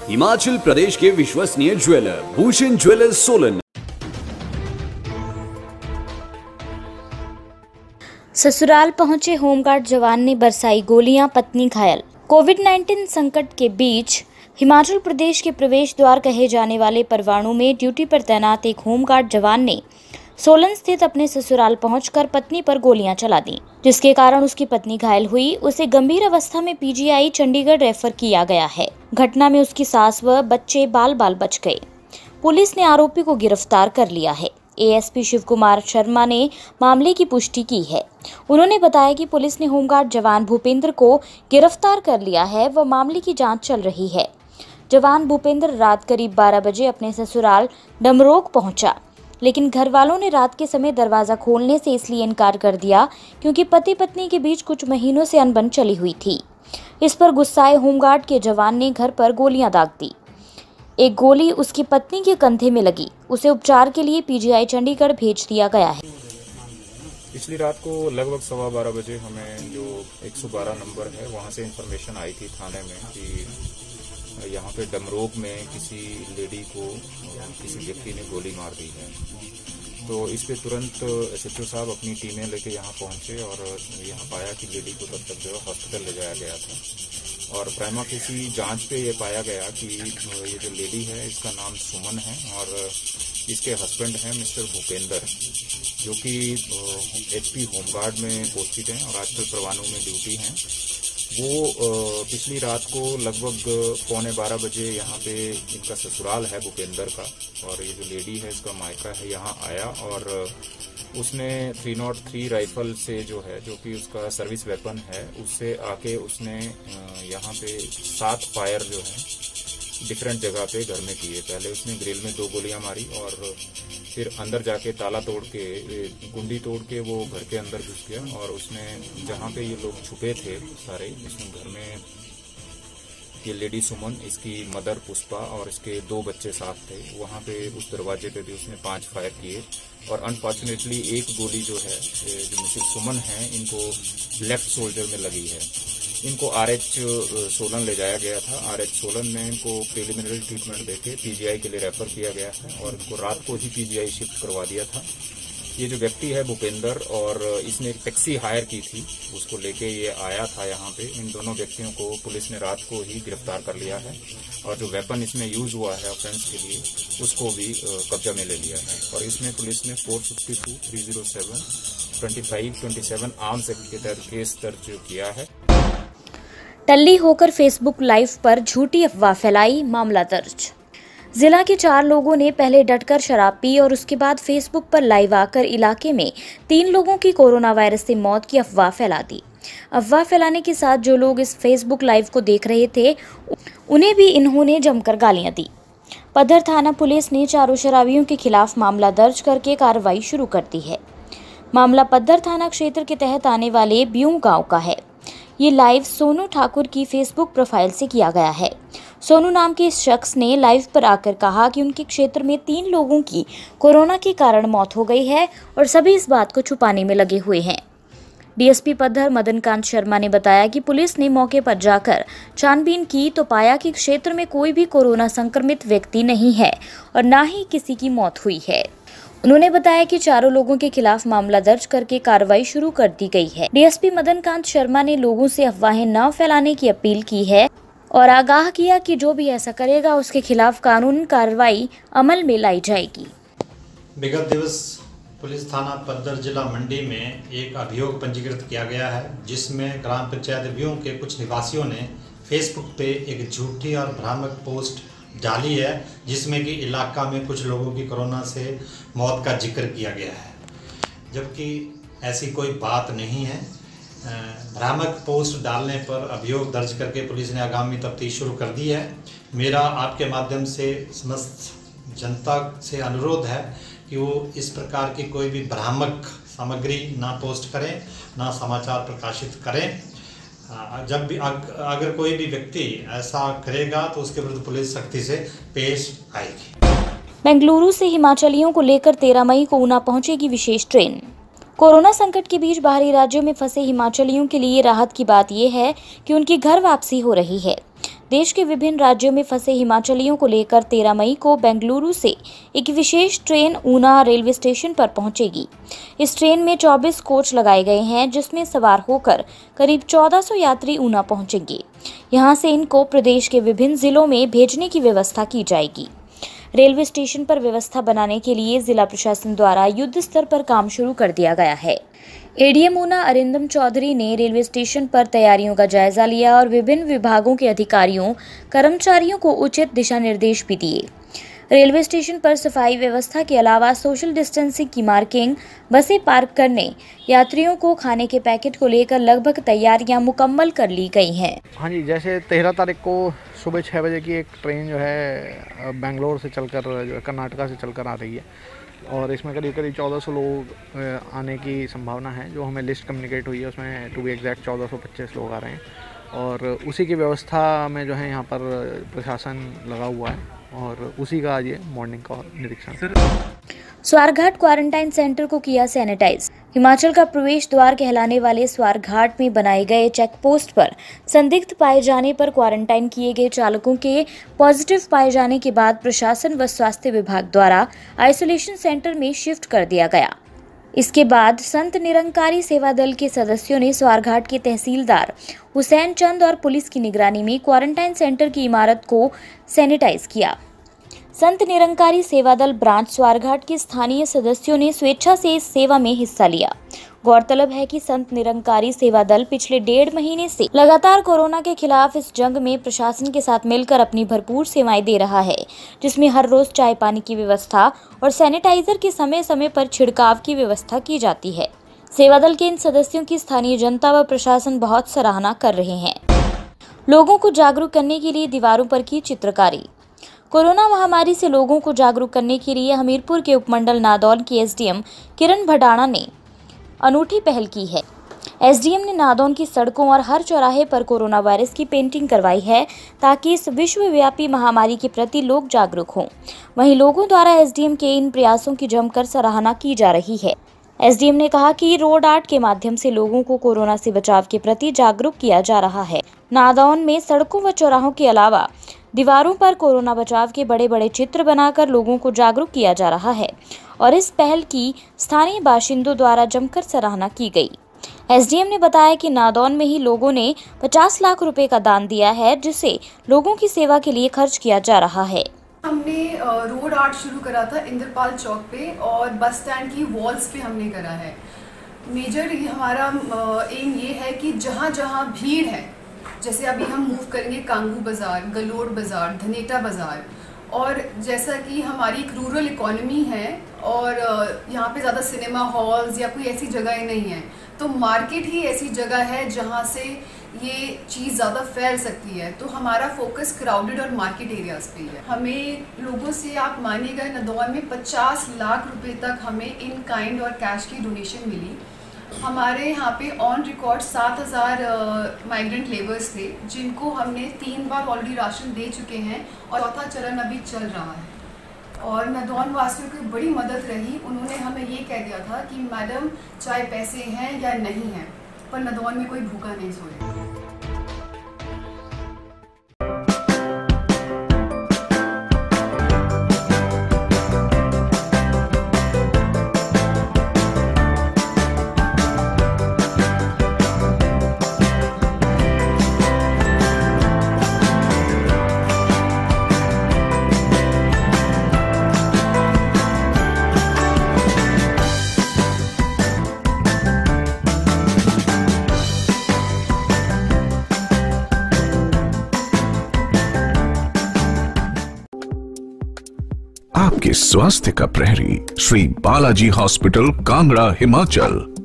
हिमाचल प्रदेश के विश्वसनीय jeweller Bhushan jewellers Solan. ससुराल पहुंचे होमगार्ड जवान ने बरसाई गोलियां, पत्नी घायल। कोविड-19 संकट के बीच हिमाचल प्रदेश के प्रवेश द्वार कहे जाने वाले परवाणू में ड्यूटी पर तैनात एक होमगार्ड जवान ने सोलन स्थित अपने ससुराल पहुंचकर पत्नी पर गोलियां चला दी, जिसके कारण उसकी पत्नी घायल हुई। उसे गंभीर अवस्था में पीजीआई चंडीगढ़ रेफर किया गया है। घटना में उसकी सास व बच्चे बाल बच गए। पुलिस ने आरोपी को गिरफ्तार कर लिया है। एएसपी शिव कुमार शर्मा ने मामले की पुष्टि की है। उन्होंने बताया कि पुलिस ने होमगार्ड जवान भूपेंद्र को गिरफ्तार कर लिया है व मामले की जांच चल रही है। जवान भूपेंद्र रात करीब 12 बजे अपने ससुराल डमरोक पहुंचा, लेकिन घर वालों ने रात के समय दरवाजा खोलने से इसलिए इनकार कर दिया क्योंकि पति पत्नी के बीच कुछ महीनों से अनबन चली हुई थी। इस पर गुस्साए होमगार्ड के जवान ने घर पर गोलियां दाग दी। एक गोली उसकी पत्नी के कंधे में लगी। उसे उपचार के लिए पीजीआई चंडीगढ़ भेज दिया गया है। पिछली रात को लगभग 12:15 बजे हमें जो 112 नंबर है वहां से इंफॉर्मेशन आई थी थाने में कि यहाँ पे डमरोग में किसी लेडी को किसी व्यक्ति ने गोली मार दी है। तो इस पे तुरंत एसएचओ साहब अपनी टीमें लेके यहाँ पहुंचे और यहाँ पाया कि लेडी को तब तक जो है हॉस्पिटल ले जाया गया था। और प्राइमा फेसी जांच पे ये पाया गया कि ये जो लेडी है इसका नाम सुमन है और इसके हस्बैंड हैं मिस्टर भूपेंद्र, जो कि एचपी होमगार्ड में पोस्टेड हैं और आजकल परवाणू में ड्यूटी हैं। वो पिछली रात को लगभग 11:15 बजे यहाँ पे इनका ससुराल है भूपेंद्र का और ये जो लेडी है इसका मायका है यहाँ आया और उसने 303 राइफल से जो कि उसका सर्विस वेपन है उससे आके उसने यहाँ पे 7 फायर जो है डिफरेंट जगह पे घर में किए। पहले उसने ग्रिल में 2 गोलियां मारी और फिर अंदर जाके ताला तोड़ के कुंडी तोड़ के वो घर के अंदर घुस गया और उसने जहाँ पे ये लोग छुपे थे सारे, इसमें घर में ये लेडी सुमन, इसकी मदर पुष्पा और इसके 2 बच्चे साथ थे, वहाँ पे उस दरवाजे पे भी उसने 5 फायर किए और अनफॉर्चुनेटली एक गोली जो है जो मिसेस सुमन है इनको लेफ्ट शोल्डर में लगी है। इनको आरएच सोलन ले जाया गया था। आरएच सोलन में इनको प्रिलिमिनरी ट्रीटमेंट देके पीजीआई के लिए रेफर किया गया है और इनको रात को ही पीजीआई शिफ्ट करवा दिया था। ये जो व्यक्ति है भूपेंद्र और इसने एक टैक्सी हायर की थी, उसको लेके ये आया था यहाँ पे। इन दोनों व्यक्तियों को पुलिस ने रात को ही गिरफ्तार कर लिया है और जो वेपन इसमें यूज हुआ है ऑफेंस के लिए उसको भी कब्जा में ले लिया है और इसमें पुलिस ने 452, 307, 25, 27 आर्म्स एक्ट के तहत केस दर्ज किया है। टल्ली होकर फेसबुक लाइव पर झूठी अफवाह फैलाई, मामला दर्ज। जिला के 4 लोगों ने पहले डटकर शराब पी और उसके बाद फेसबुक पर लाइव आकर इलाके में 3 लोगों की कोरोना वायरस से मौत की अफवाह फैला दी। अफवाह फैलाने के साथ जो लोग इस फेसबुक लाइव को देख रहे थे उन्हें भी इन्होंने जमकर गालियां दी। पद्धर थाना पुलिस ने चारों शराबियों के खिलाफ मामला दर्ज करके कार्रवाई शुरू कर दी है। मामला पद्धर थाना क्षेत्र के तहत आने वाले ब्यूं गाँव का है। ये लाइव सोनू ठाकुर की फेसबुक प्रोफाइल से किया गया है। सोनू नाम के इस शख्स ने लाइव पर आकर कहा कि उनके क्षेत्र में 3 लोगों की कोरोना के कारण मौत हो गई है और सभी इस बात को छुपाने में लगे हुए हैं। डीएसपी पद्धर मदनकांत शर्मा ने बताया कि पुलिस ने मौके पर जाकर छानबीन की तो पाया कि क्षेत्र में कोई भी कोरोना संक्रमित व्यक्ति नहीं है और न ही किसी की मौत हुई है। उन्होंने बताया कि चारों लोगों के खिलाफ मामला दर्ज करके कार्रवाई शुरू कर दी गई है। डीएसपी मदनकांत शर्मा ने लोगों से अफवाहें न फैलाने की अपील की है और आगाह किया कि जो भी ऐसा करेगा उसके खिलाफ कानूनी कार्रवाई अमल में लाई जाएगी। विगत दिवस पुलिस थाना पद्धर जिला मंडी में एक अभियोग पंजीकृत किया गया है, जिसमें ग्राम पंचायत ब्यूं के कुछ निवासियों ने फेसबुक पे एक झूठी और भ्रामक पोस्ट डाली है, जिसमें कि इलाका में कुछ लोगों की कोरोना से मौत का जिक्र किया गया है, जबकि ऐसी कोई बात नहीं है। भ्रामक पोस्ट डालने पर अभियोग दर्ज करके पुलिस ने आगामी तफ्तीश शुरू कर दी है। मेरा आपके माध्यम से समस्त जनता से अनुरोध है कि वो इस प्रकार की कोई भी भ्रामक सामग्री ना पोस्ट करें, ना समाचार प्रकाशित करें। जब भी अगर कोई भी व्यक्ति ऐसा करेगा तो उसके विरुद्ध पुलिस सख्ती से पेश आएगी। बेंगलुरु से हिमाचलियों को लेकर 13 मई को ऊना पहुंचेगी विशेष ट्रेन। कोरोना संकट के बीच बाहरी राज्यों में फंसे हिमाचलियों के लिए राहत की बात यह है कि उनकी घर वापसी हो रही है। देश के विभिन्न राज्यों में फंसे हिमाचलियों को लेकर 13 मई को बेंगलुरु से एक विशेष ट्रेन ऊना रेलवे स्टेशन पर पहुंचेगी। इस ट्रेन में 24 कोच लगाए गए हैं, जिसमें सवार होकर करीब 1400 यात्री ऊना पहुंचेंगे। यहां से इनको प्रदेश के विभिन्न जिलों में भेजने की व्यवस्था की जाएगी। रेलवे स्टेशन पर व्यवस्था बनाने के लिए जिला प्रशासन द्वारा युद्ध स्तर पर काम शुरू कर दिया गया है। एडीएम ऊना अरिंदम चौधरी ने रेलवे स्टेशन पर तैयारियों का जायजा लिया और विभिन्न विभागों के अधिकारियों, कर्मचारियों को उचित दिशा निर्देश भी दिए। रेलवे स्टेशन पर सफाई व्यवस्था के अलावा सोशल डिस्टेंसिंग की मार्किंग, बसें पार्क करने, यात्रियों को खाने के पैकेट को लेकर लगभग तैयारियां मुकम्मल कर ली गई हैं। हाँ जी, जैसे 13 तारीख को सुबह 6 बजे की एक ट्रेन जो है बेंगलोर से चलकर जो है कर्नाटका से चलकर आ रही है और इसमें करीब 1400 लोग आने की संभावना है। जो हमें लिस्ट कम्युनिकेट हुई है उसमें टू बी एग्जैक्ट 1425 लोग आ रहे हैं और उसी की व्यवस्था में जो है यहाँ पर प्रशासन लगा हुआ है और उसी का आज ये मॉर्निंग का निरीक्षण। स्वारघाट क्वारंटाइन सेंटर को किया सैनिटाइज। हिमाचल का प्रवेश द्वार कहलाने वाले स्वारघाट में बनाए गए चेक पोस्ट पर संदिग्ध पाए जाने पर क्वारंटाइन किए गए चालकों के पॉजिटिव पाए जाने के बाद प्रशासन व स्वास्थ्य विभाग द्वारा आइसोलेशन सेंटर में शिफ्ट कर दिया गया। इसके बाद संत निरंकारी सेवा दल के सदस्यों ने स्वारघाट के तहसीलदार हुसैन चंद और पुलिस की निगरानी में क्वारंटाइन सेंटर की इमारत को सैनिटाइज किया। संत निरंकारी सेवा दल ब्रांच स्वारघाट के स्थानीय सदस्यों ने स्वेच्छा से इस सेवा में हिस्सा लिया। गौरतलब है कि संत निरंकारी सेवा दल पिछले 1.5 महीने से लगातार कोरोना के खिलाफ इस जंग में प्रशासन के साथ मिलकर अपनी भरपूर सेवाएं दे रहा है, जिसमें हर रोज चाय पानी की व्यवस्था और सैनिटाइजर के समय समय पर छिड़काव की व्यवस्था की जाती है। सेवा दल के इन सदस्यों की स्थानीय जनता व प्रशासन बहुत सराहना कर रहे हैं। लोगों को जागरूक करने के लिए दीवारों पर की चित्रकारी। कोरोना महामारी से लोगों को जागरूक करने के लिए हमीरपुर के उपमंडल नादौन की एसडीएम किरण भडाना ने अनूठी पहल की है। एसडीएम ने नादौन की सड़कों और हर चौराहे पर कोरोना वायरस की पेंटिंग करवाई है ताकि इस विश्वव्यापी महामारी के प्रति लोग जागरूक हों। वहीं लोगों द्वारा एसडीएम के इन प्रयासों की जमकर सराहना की जा रही है। एसडीएम ने कहा कि रोड आर्ट के माध्यम से लोगों को कोरोना से बचाव के प्रति जागरूक किया जा रहा है। नादौन में सड़कों व चौराहों के अलावा दीवारों पर कोरोना बचाव के बड़े बड़े चित्र बनाकर लोगों को जागरूक किया जा रहा है और इस पहल की स्थानीय बाशिंदों द्वारा जमकर सराहना की गई। एसडीएम ने बताया कि नादौन में ही लोगों ने 50 लाख रुपए का दान दिया है, जिसे लोगों की सेवा के लिए खर्च किया जा रहा है। हमने रोड आर्ट शुरू करा था इंद्रपाल चौक पे और बस स्टैंड की वॉल्स पे हमने करा है। मेजर हमारा एम ये है कि जहाँ जहाँ भीड़ है, जैसे अभी हम मूव करेंगे कांगू बाज़ार, गलोड़ बाज़ार, धनेटा बाज़ार, और जैसा कि हमारी एक रूरल इकोनॉमी है और यहाँ पे ज़्यादा सिनेमा हॉल्स या कोई ऐसी जगह नहीं है, तो मार्केट ही ऐसी जगह है जहाँ से ये चीज़ ज़्यादा फैल सकती है। तो हमारा फोकस क्राउडेड और मार्केट एरियाज पे है। हमें लोगों से, आप मानिएगा, नादौन में 50 लाख रुपए तक हमें इन काइंड और कैश की डोनेशन मिली। हमारे यहाँ पे ऑन रिकॉर्ड 7000 माइग्रेंट लेबर्स थे, जिनको हमने 3 बार ऑलरेडी राशन दे चुके हैं और चौथा चरण अभी चल रहा है। और नादौन वासियों की बड़ी मदद रही। उन्होंने हमें ये कह दिया था कि मैडम चाहे पैसे हैं या नहीं हैं, पर नादौन में कोई भूखा नहीं सोएगा। आपके स्वास्थ्य का प्रहरी श्री बालाजी हॉस्पिटल कांगड़ा हिमाचल।